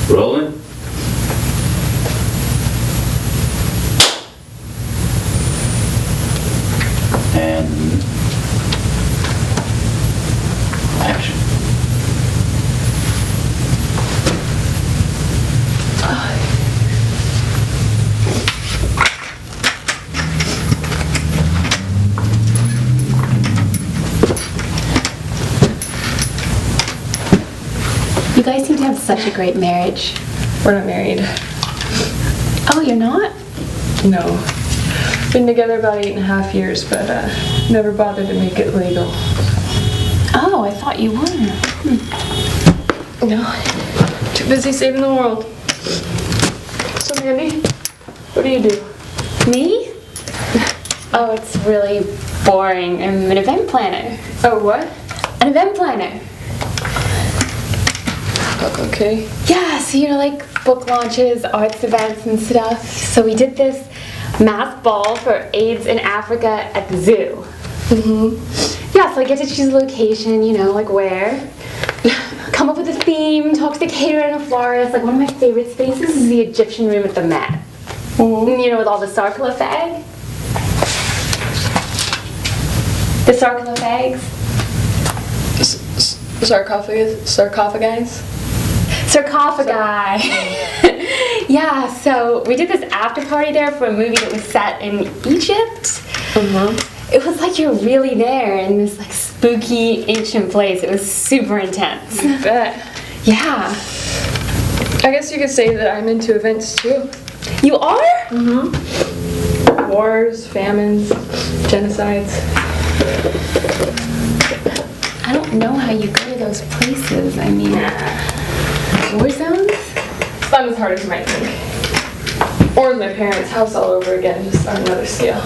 Rolling. And action. You guys seem to have such a great marriage. We're not married. Oh, you're not? No. Been together about 8.5 years, but never bothered to make it legal. Oh, I thought you were. No. Too busy saving the world. So, Mandy, what do you do? Me? Oh, it's really boring. I'm an event planner. Oh, what? An event planner. Okay. Yeah, so like book launches, arts events and stuff. So we did this mass ball for AIDS in Africa at the zoo. Yeah, so I get to choose a location, like where. Come up with a theme, talk to the caterer and a florist. Like one of my favorite spaces is the Egyptian room at the Met. With all the sarcophagi. The sarcophags. Sarcophagi? Sarcophagi. Yeah, so we did this after party there for a movie that was set in Egypt. It was like you're really there in this like spooky ancient place. It was super intense. I bet. Yeah. I guess you could say that I'm into events too. You are? Wars, famines, genocides. I don't know how you go to those places. I mean, war zones? It's not as hard as you might think. Or my parents' house all over again, just on another scale.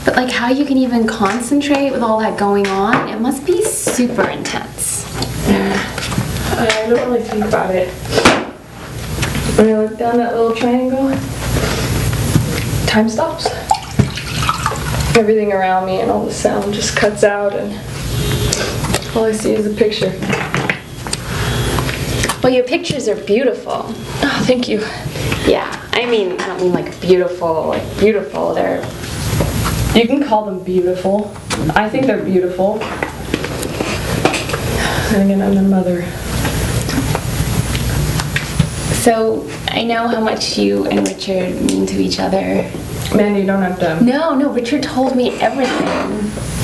But like how you can even concentrate with all that going on, it must be super intense. I don't really think about it. When I look down that little triangle, time stops. Everything around me and all the sound just cuts out and all I see is a picture. Well, your pictures are beautiful. Oh, thank you. Yeah, I don't mean like beautiful, They're... You can call them beautiful. I think they're beautiful. And again, I'm their mother. So, I know how much you and Richard mean to each other. Mandy, you don't have to. No, Richard told me everything.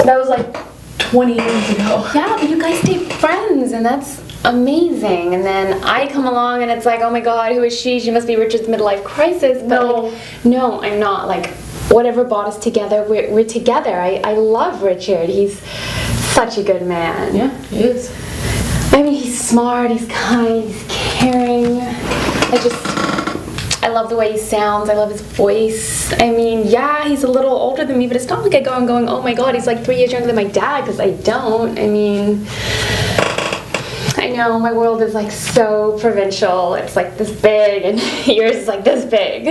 That was like 20 years ago. Yeah, but you guys stayed friends, and that's amazing. And then I come along, and it's like, oh my god, who is she? She must be Richard's midlife crisis. But No. No, I'm not. Like, whatever brought us together, we're together. I love Richard. He's such a good man. Yeah, he is. He's smart, he's kind, he's caring. I love the way he sounds, I love his voice. Yeah, he's a little older than me, but it's not like I go and going, oh my god, he's like 3 years younger than my dad, because I don't. I know, my world is like so provincial. It's like this big, and yours is like this big.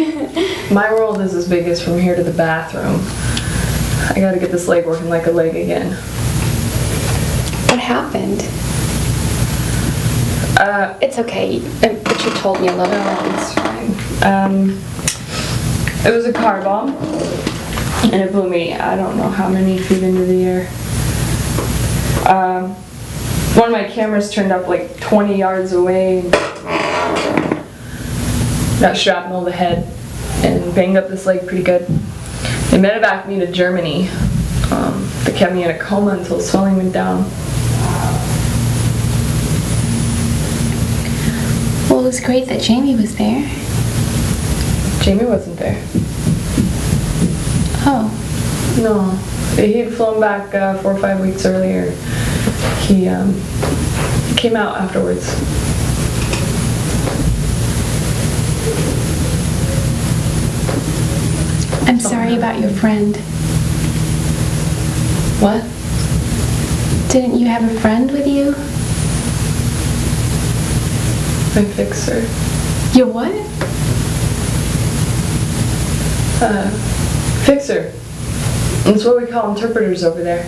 My world is as big as from here to the bathroom. I gotta get this leg working like a leg again. What happened? It's okay. Richard told me a little bit. It's fine. It was a car bomb, and it blew me, I don't know how many feet into the air. One of my cameras turned up like 20 yards away, got shrapnel to the head, and banged up this leg pretty good. They medevaced me to Germany. They kept me in a coma until swelling went down. Well, it was great that Jamie was there. Jamie wasn't there. Oh. No, he'd flown back 4 or 5 weeks earlier. He came out afterwards. I'm sorry about your friend. What? Didn't you have a friend with you? My fixer. Your what? Fixer. That's what we call interpreters over there.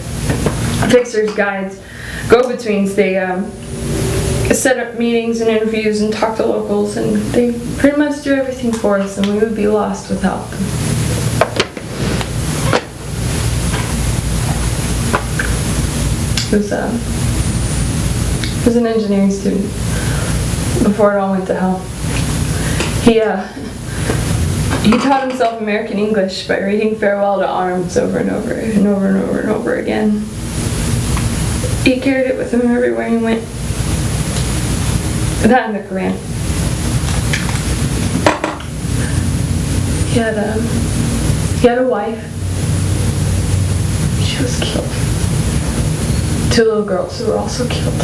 Fixers, guides, go-betweens. They set up meetings and interviews and talk to locals, and they pretty much do everything for us, and we would be lost without them. He was an engineering student before it all went to hell. He taught himself American English by reading Farewell to Arms over and over and over and over and over again. He carried it with him everywhere he went. That and the Quran. He had a wife. She was killed. 2 little girls who were also killed.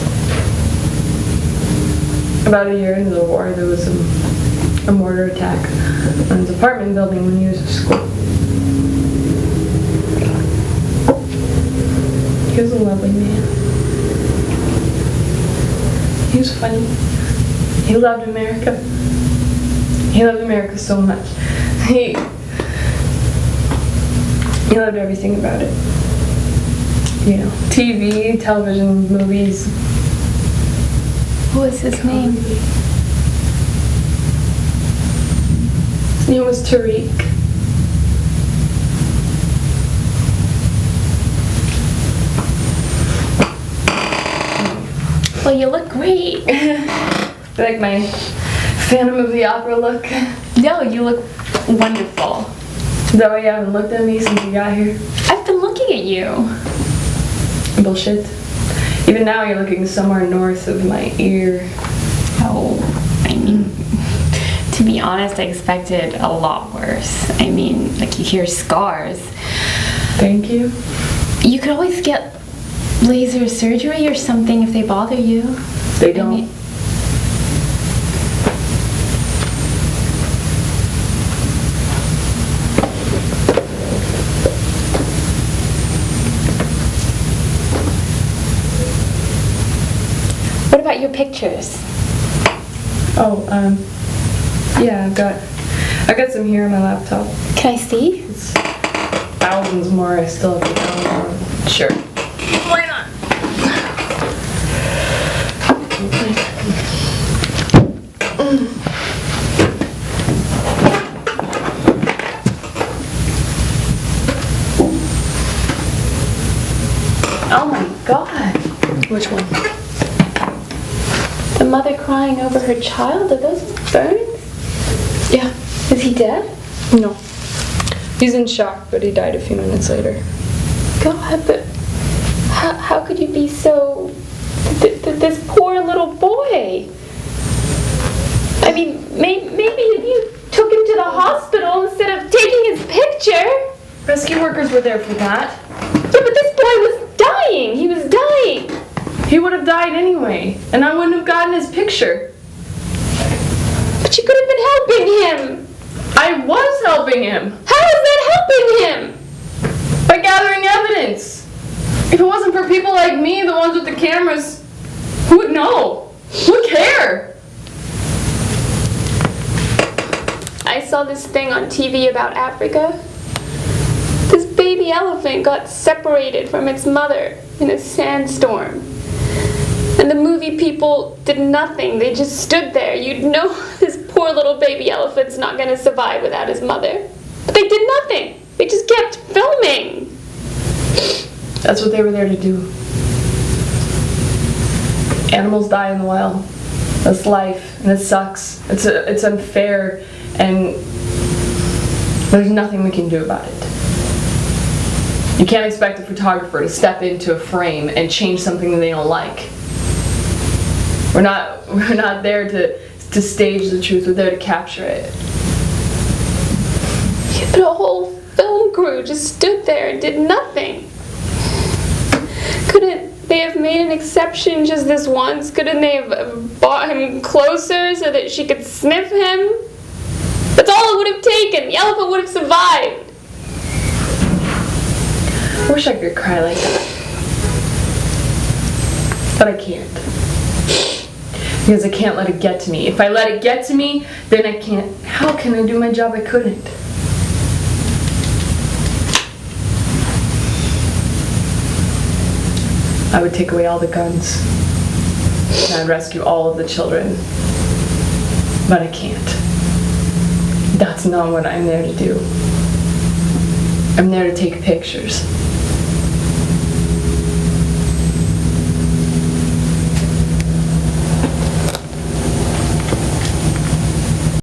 About a year into the war, there was a mortar attack on his apartment building when he was at school. He was a lovely man. He was funny. He loved America. He loved America so much. He loved everything about it. You know, TV, television, movies. What was his name? His name was Tariq. Well, you look great. Like my Phantom of the Opera look. No, you look wonderful. Is that why you haven't looked at me since you got here? I've been looking at you. Bullshit. Even now you're looking somewhere north of my ear. Oh, I mean, to be honest, I expected a lot worse. I mean, like, you hear scars. Thank you. You could always get laser surgery or something if they bother you. They don't. What about your pictures? Oh, yeah, I've got some here on my laptop. Can I see? It's thousands more I still have to download. Sure. Why not? Oh my god. Which one? The mother crying over her child? Are those burns? Yeah. Is he dead? No. He's in shock, but he died a few minutes later. God, but how could you be so... this poor little boy? I mean, maybe you took him to the hospital instead of taking his picture. Rescue workers were there for that. Yeah, but this boy was dying. He was dying. He would have died anyway, and I wouldn't have gotten his picture. But you could have been helping him. I was helping him How is that helping him? by gathering evidence. If it wasn't for people like me, the ones with the cameras, who would know? Who would care? I saw this thing on TV about Africa. This baby elephant got separated from its mother in a sandstorm. And the movie people did nothing. They just stood there. You'd know this poor little baby elephant's not going to survive without his mother. But they did nothing. They just kept filming. That's what they were there to do. Animals die in the wild. That's life, and it sucks. It's unfair, and there's nothing we can do about it. You can't expect a photographer to step into a frame and change something that they don't like. We're not there to stage the truth. We're there to capture it. Yeah, but a whole film crew just stood there and did nothing. Couldn't they have made an exception just this once? Couldn't they have brought him closer so that she could sniff him? That's all it would have taken. The elephant would have survived. I wish I could cry like that. But I can't. Because I can't let it get to me. If I let it get to me, then I can't. How can I do my job? I couldn't. I would take away all the guns. and I'd rescue all of the children. But I can't. That's not what I'm there to do. I'm there to take pictures.